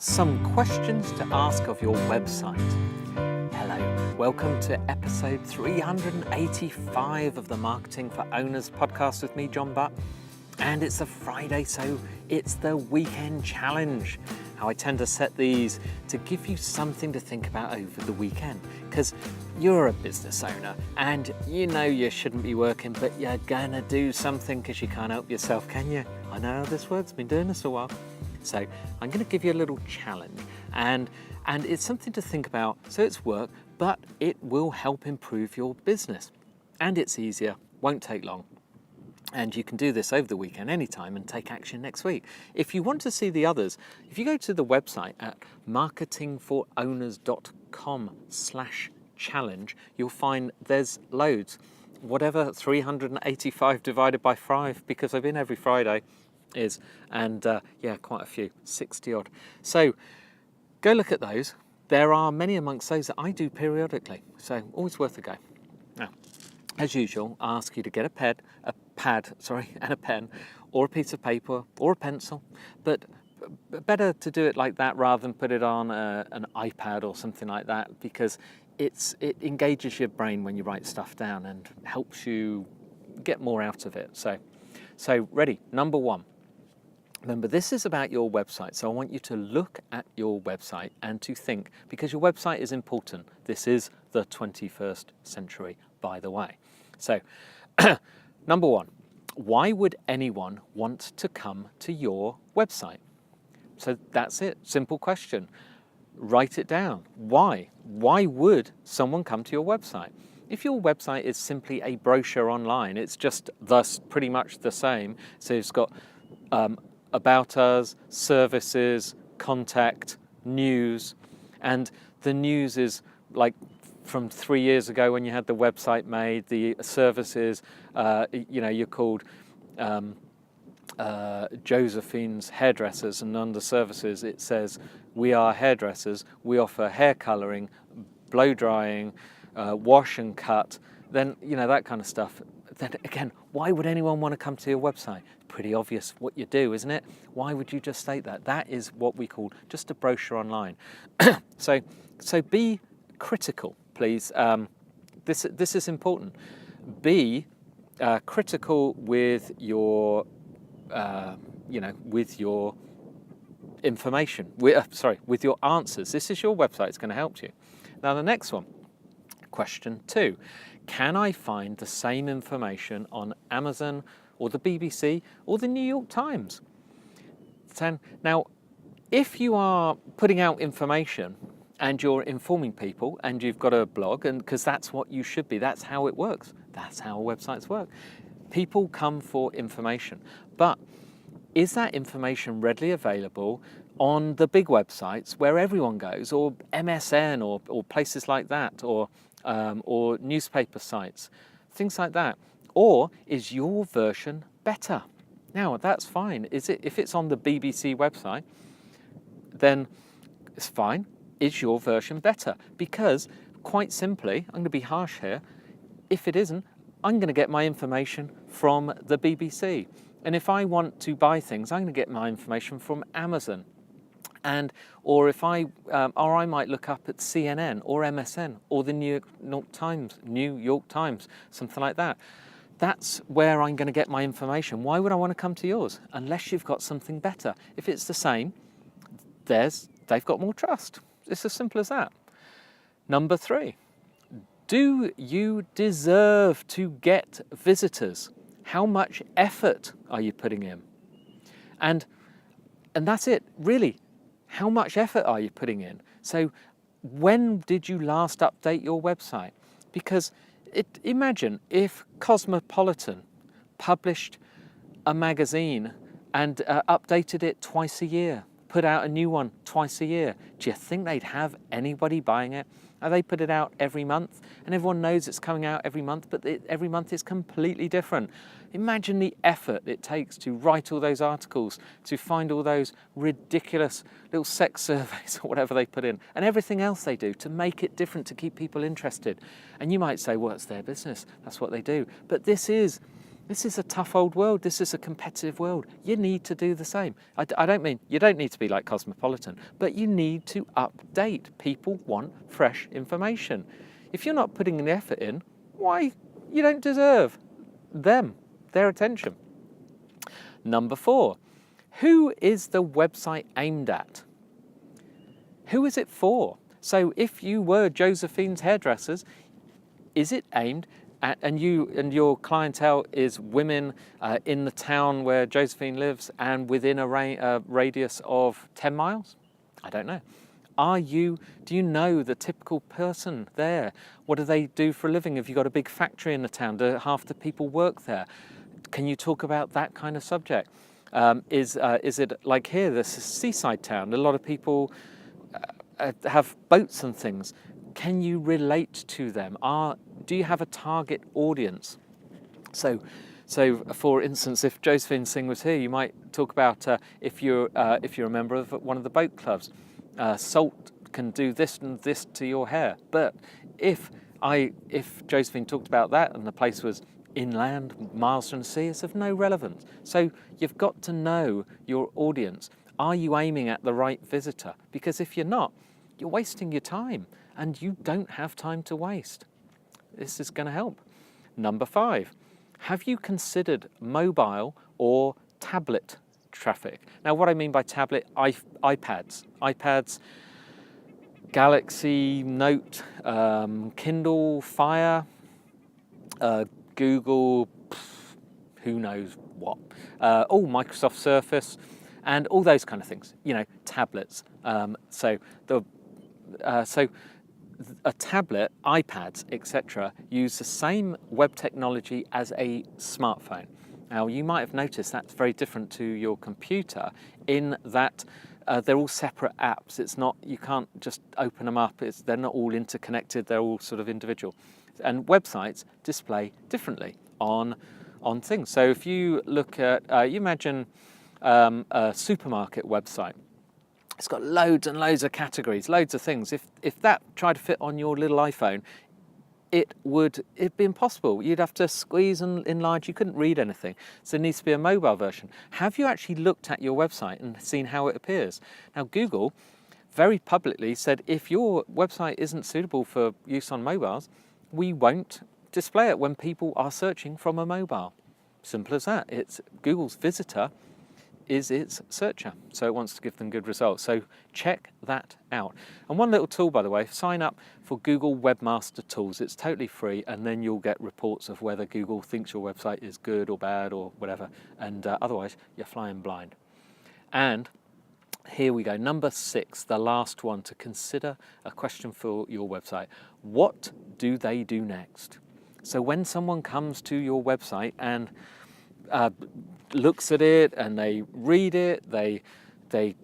Some questions to ask of your website. Hello, welcome to episode 385 of the Marketing for Owners podcast with me, John Butt. And it's a Friday, so it's the weekend challenge. How I tend to set these to give you something to think about over the weekend, because you're a business owner and you know you shouldn't be working, but you're gonna do something because you can't help yourself, can you? I know how this works, been doing this a while. So I'm going to give you a little challenge, and it's something to think about. So it's work, but it will help improve your business, and it's easier, won't take long. And you can do this over the weekend anytime and take action next week. If you want to see the others, if you go to the website at marketingforowners.com/challenge, you'll find there's loads. Whatever 385 divided by 5, because I've been every Friday, is, and quite a few, 60 odd. So go look at those. There are many amongst those that I do periodically, so always worth a go. Now, as usual, I ask you to get a pad, and a pen, or a piece of paper, or a pencil, but better to do it like that rather than put it on an iPad or something like that, because it engages your brain when you write stuff down and helps you get more out of it. So ready, number one. Remember, this is about your website, so I want you to look at your website and to think, because your website is important. This is the 21st century, by the way. So, number one, why would anyone want to come to your website? So that's it, simple question. Write it down. Why? Why would someone come to your website? If your website is simply a brochure online, it's just thus pretty much the same. So it's got about us, services, contact, news, and the news is like from 3 years ago when you had the website made. The services, you're called Josephine's Hairdressers, and under services it says, we are hairdressers, we offer hair colouring, blow drying, wash and cut, then, that kind of stuff. Then again, why would anyone want to come to your website? Pretty obvious what you do, isn't it? Why would you just state that? That is what we call just a brochure online. So be critical, please. This is important. Be critical with your, with your information. With your answers. This is your website. It's going to help you. Now the next one. Question 2, can I find the same information on Amazon or the BBC or the New York Times? Now, if you are putting out information and you're informing people and you've got a blog, and because that's what you should be, that's how it works, that's how websites work. People come for information, but is that information readily available on the big websites where everyone goes, or MSN or places like that, or newspaper sites, things like that? Or is your version better? Now, that's fine. If it's on the BBC website, then it's fine. Is your version better? Because, quite simply, I'm going to be harsh here, if it isn't, I'm going to get my information from the BBC. And if I want to buy things, I'm going to get my information from Amazon. Or I might look up at CNN or MSN or the New York Times, something like that. That's where I'm going to get my information. Why would I want to come to yours? Unless you've got something better. If it's the same, they've got more trust. It's as simple as that. Number 3, do you deserve to get visitors? How much effort are you putting in? And that's it, really. How much effort are you putting in? So when did you last update your website? Because imagine if Cosmopolitan published a magazine and updated it twice a year, put out a new one twice a year. Do you think they'd have anybody buying it? They put it out every month, and everyone knows it's coming out every month, but every month is completely different. Imagine the effort it takes to write all those articles, to find all those ridiculous little sex surveys or whatever they put in, and everything else they do to make it different, to keep people interested. And you might say, well, it's their business, that's what they do. But this is This is a tough old world. This is a competitive world. You need to do the same. I don't mean you don't need to be like Cosmopolitan, but you need to update. People want fresh information. If you're not putting the effort in, why? You don't deserve their attention. Number 4, who is the website aimed at? Who is it for? So if you were Josephine's Hairdressers, is it aimed at, and your clientele is women in the town where Josephine lives and within a radius of 10 miles? I don't know. Do you know the typical person there? What do they do for a living? Have you got a big factory in the town? Do half the people work there? Can you talk about that kind of subject? Is it like here, this is a seaside town? A lot of people have boats and things. Can you relate to them? Do you have a target audience? So for instance, if Josephine Singh was here, you might talk about if you're a member of one of the boat clubs, salt can do this and this to your hair. But if Josephine talked about that and the place was inland, miles from the sea, it's of no relevance. So you've got to know your audience. Are you aiming at the right visitor? Because if you're not, you're wasting your time, and you don't have time to waste. This is going to help. Number 5, have you considered mobile or tablet traffic? Now, what I mean by tablet, iPads, Galaxy Note, Kindle Fire, Google, who knows what, Microsoft Surface, and all those kind of things. Tablets. So a tablet, iPads, etc., use the same web technology as a smartphone. Now, you might have noticed that's very different to your computer in that they're all separate apps. It's not, you can't just open them up. They're not all interconnected. They're all sort of individual. And websites display differently on things. So if you look at, you imagine a supermarket website. It's got loads and loads of categories, loads of things. If that tried to fit on your little iPhone, it'd be impossible. You'd have to squeeze and enlarge. You couldn't read anything. So there needs to be a mobile version. Have you actually looked at your website and seen how it appears? Now, Google very publicly said if your website isn't suitable for use on mobiles, we won't display it when people are searching from a mobile. Simple as that. It's Google's visitor is its searcher, so it wants to give them good results. So check that out. And one little tool, by the way, sign up for Google Webmaster Tools. It's totally free, and then you'll get reports of whether Google thinks your website is good or bad or whatever, and otherwise you're flying blind. And here we go, number 6, the last one to consider, a question for your website. What do they do next? So when someone comes to your website and looks at it and they read it, they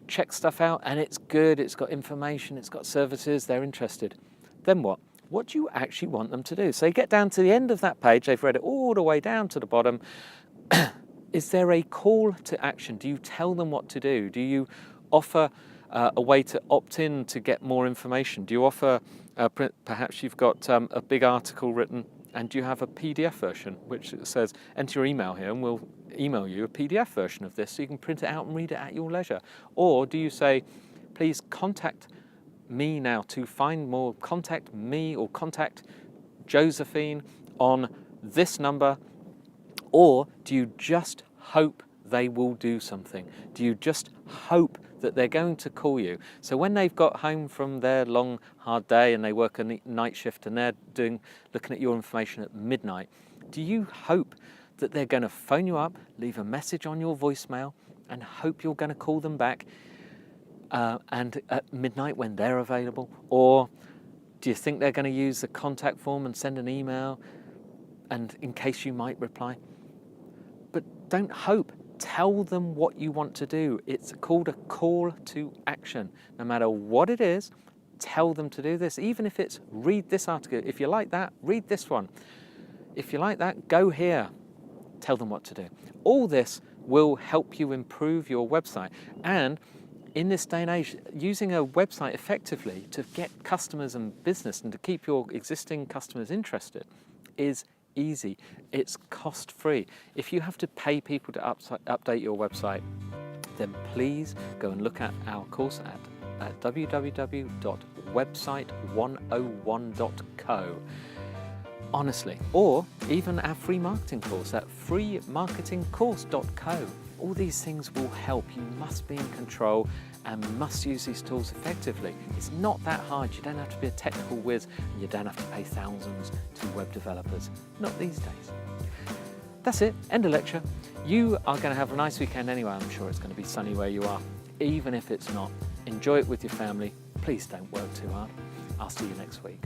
check stuff out, and it's good, it's got information, it's got services, they're interested. Then what? What do you actually want them to do? So you get down to the end of that page, they've read it all the way down to the bottom. Is there a call to action? Do you tell them what to do? Do you offer a way to opt in to get more information? Do you offer, perhaps you've got a big article written, and do you have a PDF version which says enter your email here and we'll email you a PDF version of this so you can print it out and read it at your leisure? Or do you say, please contact me now to find more, contact me or contact Josephine on this number? Or do you just hope they will do something? Do you just hope that they're going to call you? So when they've got home from their long, hard day and they work a night shift and they're looking at your information at midnight, do you hope that they're going to phone you up, leave a message on your voicemail, and hope you're going to call them back and at midnight when they're available? Or do you think they're going to use the contact form and send an email and in case you might reply? But don't hope. Tell them what you want to do. It's called a call to action. No matter what it is, tell them to do this. Even if it's read this article. If you like that, read this one. If you like that, go here. Tell them what to do. All this will help you improve your website. And in this day and age, using a website effectively to get customers and business and to keep your existing customers interested is easy, it's cost-free. If you have to pay people to update your website, then please go and look at our course at www.website101.co. Honestly, or even our free marketing course at freemarketingcourse.co. All these things will help. You must be in control and must use these tools effectively. It's not that hard. You don't have to be a technical whiz, and you don't have to pay thousands to web developers. Not these days. That's it, end of lecture. You are going to have a nice weekend anyway. I'm sure it's going to be sunny where you are. Even if it's not, enjoy it with your family. Please don't work too hard. I'll see you next week.